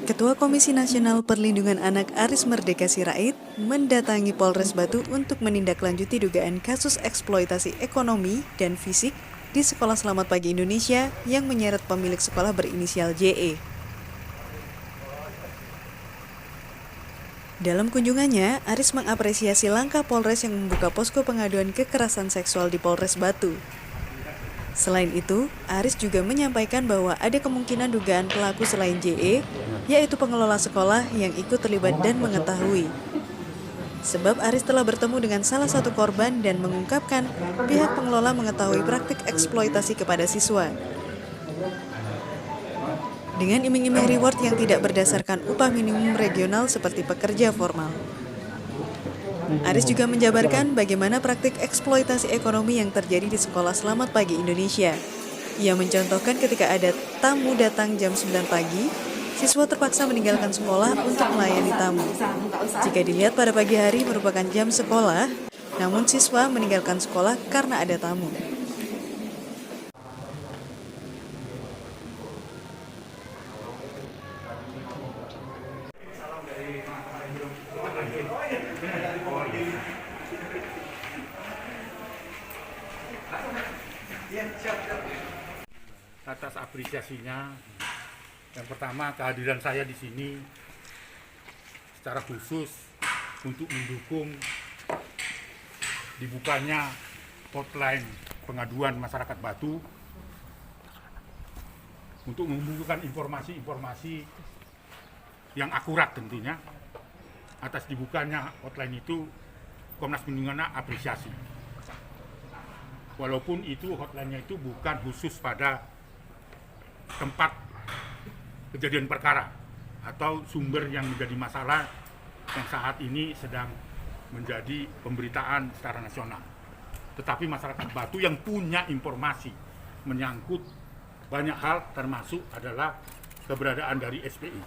Ketua Komisi Nasional Perlindungan Anak Aris Merdeka Sirait mendatangi Polres Batu untuk menindaklanjuti dugaan kasus eksploitasi ekonomi dan fisik di Sekolah Selamat Pagi Indonesia yang menyeret pemilik sekolah berinisial JE. Dalam kunjungannya, Aris mengapresiasi langkah Polres yang membuka posko pengaduan kekerasan seksual di Polres Batu. Selain itu, Aris juga menyampaikan bahwa ada kemungkinan dugaan pelaku selain JE, yaitu pengelola sekolah yang ikut terlibat dan mengetahui. Sebab Aris telah bertemu dengan salah satu korban dan mengungkapkan pihak pengelola mengetahui praktik eksploitasi kepada siswa. Dengan iming-iming reward yang tidak berdasarkan upah minimum regional seperti pekerja formal. Aris juga menjabarkan bagaimana praktik eksploitasi ekonomi yang terjadi di Sekolah Selamat Pagi Indonesia. Ia mencontohkan ketika ada tamu datang jam 9 pagi, siswa terpaksa meninggalkan sekolah untuk melayani tamu. Jika dilihat pada pagi hari merupakan jam sekolah, namun siswa meninggalkan sekolah karena ada tamu. Atas apresiasinya, yang pertama kehadiran saya di sini secara khusus untuk mendukung dibukanya hotline pengaduan masyarakat Batu untuk membukukan informasi-informasi yang akurat tentunya. Atas dibukanya hotline itu Komnas Perlindungan Anak apresiasi. Walaupun itu hotline-nya itu bukan khusus pada tempat kejadian perkara atau sumber yang menjadi masalah yang saat ini sedang menjadi pemberitaan secara nasional. Tetapi masyarakat Batu yang punya informasi menyangkut banyak hal, termasuk adalah keberadaan dari SPI.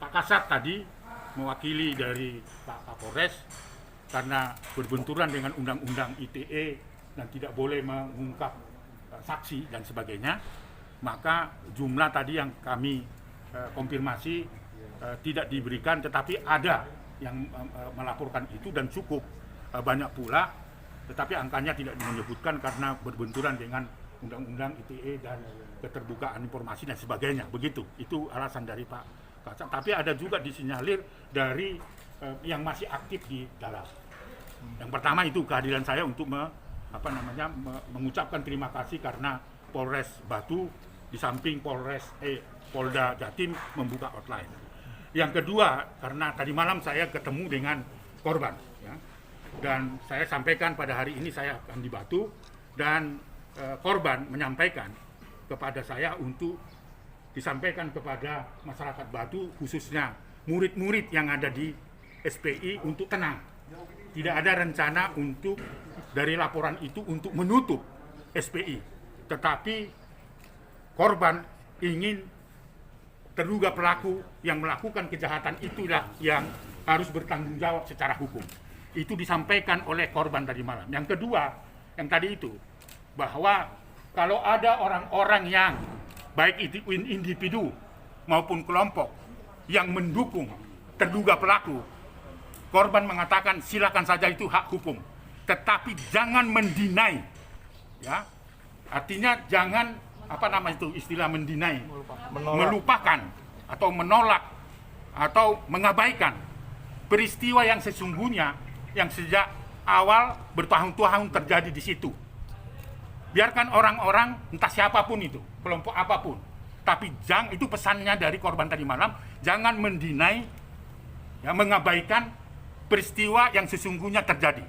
Pak Kasat tadi mewakili dari Pak Kapolres karena berbenturan dengan Undang-Undang ITE dan tidak boleh mengungkap saksi dan sebagainya, maka jumlah tadi yang kami konfirmasi tidak diberikan, tetapi ada yang melaporkan itu dan cukup banyak pula, tetapi angkanya tidak menyebutkan karena berbenturan dengan Undang-Undang ITE dan keterbukaan informasi dan sebagainya. Begitu, itu alasan dari Pak Kasat. Tapi ada juga disinyalir dari yang masih aktif di dalam. Yang pertama itu kehadiran saya untuk mengucapkan terima kasih karena Polres Batu di samping Polda Jatim membuka hotline. Yang kedua, karena tadi malam saya ketemu dengan korban, ya, dan saya sampaikan pada hari ini saya akan di Batu dan korban menyampaikan kepada saya untuk disampaikan kepada masyarakat Batu, khususnya murid-murid yang ada di SPI untuk tenang. Tidak ada rencana untuk dari laporan itu untuk menutup SPI, tetapi korban ingin terduga pelaku yang melakukan kejahatan itulah yang harus bertanggung jawab secara hukum. Itu disampaikan oleh korban tadi malam. Yang kedua, yang tadi itu, bahwa kalau ada orang-orang yang baik itu individu maupun kelompok yang mendukung terduga pelaku, korban mengatakan silakan saja itu hak hukum, tetapi jangan mendinai, ya, artinya jangan istilah mendinai, melupakan atau menolak atau mengabaikan peristiwa yang sesungguhnya yang sejak awal bertahun-tahun terjadi di situ. Biarkan orang-orang entah siapapun itu, kelompok apapun, tapi itu pesannya dari korban tadi malam, jangan mendinai, ya, mengabaikan peristiwa yang sesungguhnya terjadi.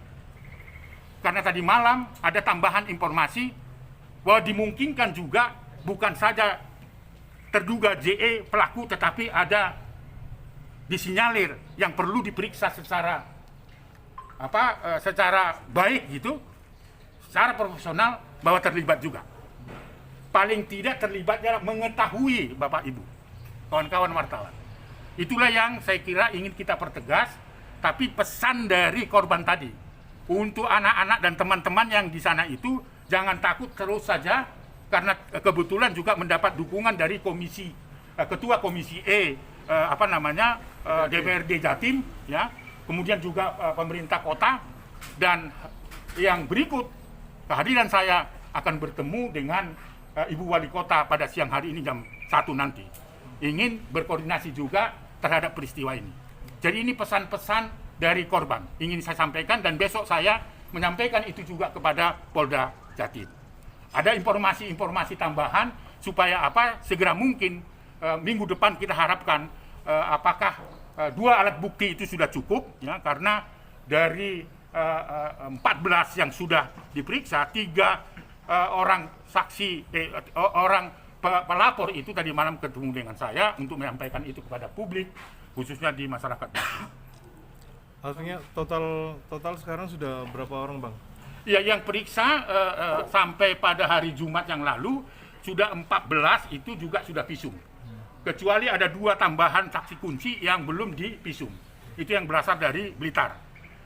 Karena tadi malam ada tambahan informasi bahwa dimungkinkan juga bukan saja terduga JE pelaku, tetapi ada disinyalir yang perlu diperiksa secara baik gitu, secara profesional bahwa terlibat juga. Paling tidak terlibatnya mengetahui Bapak Ibu, kawan-kawan wartawan. Itulah yang saya kira ingin kita pertegas. Tapi pesan dari korban tadi untuk anak-anak dan teman-teman yang di sana itu jangan takut terus saja, karena kebetulan juga mendapat dukungan dari ketua komisi DPRD Jatim, ya, kemudian juga pemerintah kota, dan yang berikut kehadiran saya akan bertemu dengan Ibu Wali Kota pada siang hari ini jam 1 nanti, ingin berkoordinasi juga terhadap peristiwa ini. Jadi ini pesan-pesan dari korban ingin saya sampaikan, dan besok saya menyampaikan itu juga kepada Polda Jatim. Ada informasi-informasi tambahan supaya segera mungkin minggu depan kita harapkan apakah 2 alat bukti itu sudah cukup, ya, karena dari 14 yang sudah diperiksa, 3 orang saksi orang pelapor itu tadi malam ketemu dengan saya untuk menyampaikan itu kepada publik, khususnya di masyarakat. Artinya total sekarang sudah berapa orang, Bang? Ya, yang periksa sampai pada hari Jumat yang lalu sudah 14, itu juga sudah visum. Kecuali ada 2 tambahan saksi kunci yang belum divisum. Itu yang berasal dari Blitar.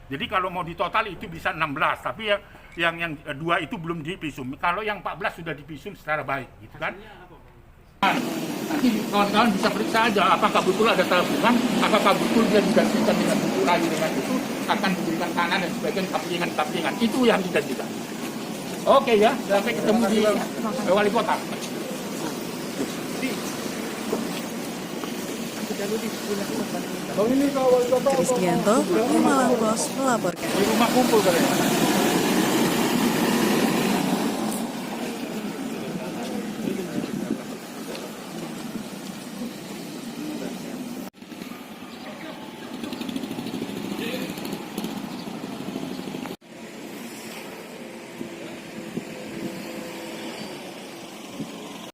Jadi kalau mau ditotal itu bisa 16, tapi yang 2 itu belum divisum. Kalau yang 14 sudah divisum secara baik, gitu kan? Nanti kawan-kawan bisa periksa aja apakah betul ada tabungan, apakah betul dia digantikan dengan buku lagi dengan itu akan diberikan kanan dan sebagian kaplingan. Itu yang dijanjikan. Oke ya, sampai ketemu di Wali Kota. Kristianto, Malang Pos melaporkan. Di rumah kumpul katanya.